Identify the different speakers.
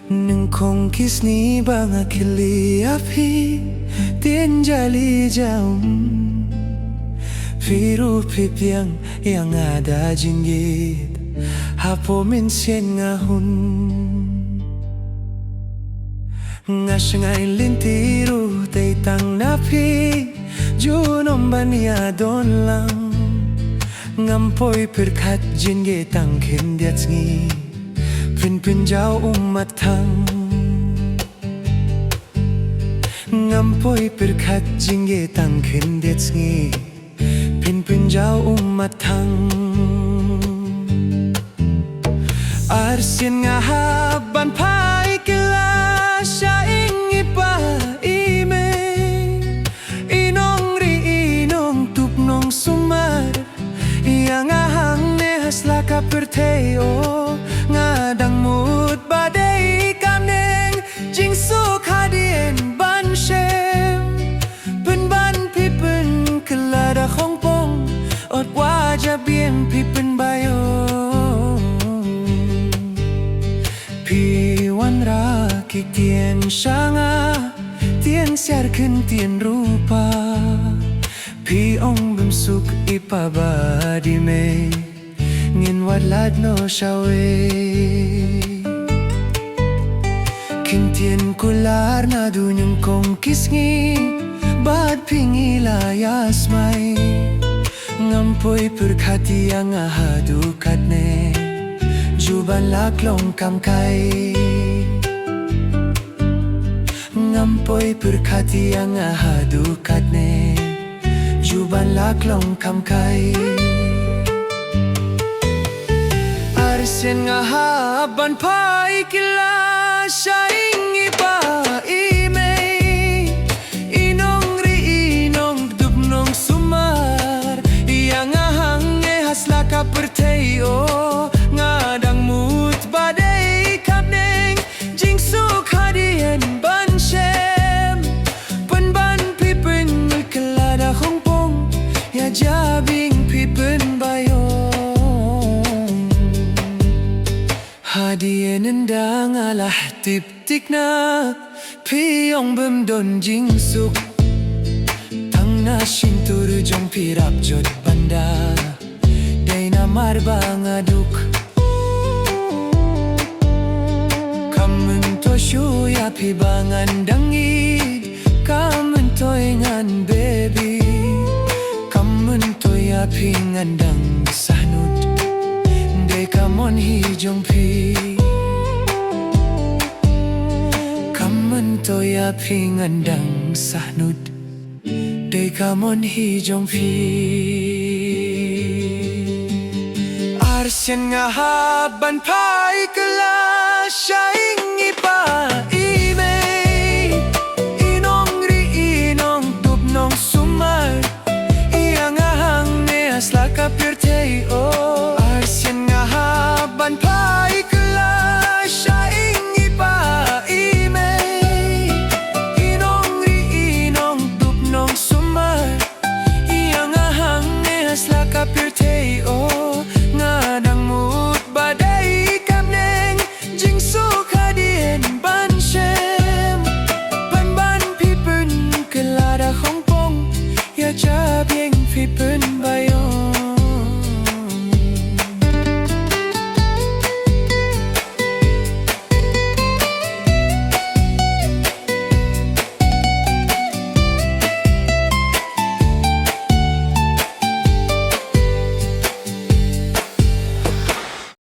Speaker 1: Nung kong kisni bang akili api Tien jali jaum Viru pipiang yang ada jinggit Hapo minsien ngahun Ngasangay lintiru Taytang napi Junom bania don lang Ngampoy perkat jinggit ang kindiat ngi Pin jau umat thang Ngampoy perkat jingge tang kindet ngi Pin jau umat thang Arsin nga haban pai kila Syaing ipa ime Inong ri inong tupnong sumar Yang ahang nehas laka perteo Ngadang mood badai kamneng Jing suk hadien ban shem Pen ban pipen kelada khongpong Ot wajah bien pipen bayo Piwan raki tien shanga Tien siarkan tien rupa Pi ong bimsuk ipa badime Ngin wadlad no shawe Kintien kular na dunyang kong kisngi Bad pingila yasmay Ngampoy perkati ang ahadukat ne Juban laklong kamkay Ngampoy perkati ang ahadukat ne Juban laklong kamkay Arsin nga haban pai kila Syaing iba imay Inong ri inong dubnong sumar Yang ahang ehas laka perteo Ngadang mut badai kapneng Jing suk hadien ban shem Pen ban pipen kelada khongpong Ya jabing pipen bayo Hadien endang alah tip-tik na Piyong bemdon jing suk Tang na shintur jong pirap jod banda Day na marbang aduk Kamen to shuya pibangan dangid Kamen to ingan baby Kamen to ya pingan dang sahnud Day kamon hijong pi Kamen to ya pingan dang sahnud Day kamon hijong pi Arsin nga haban pai kala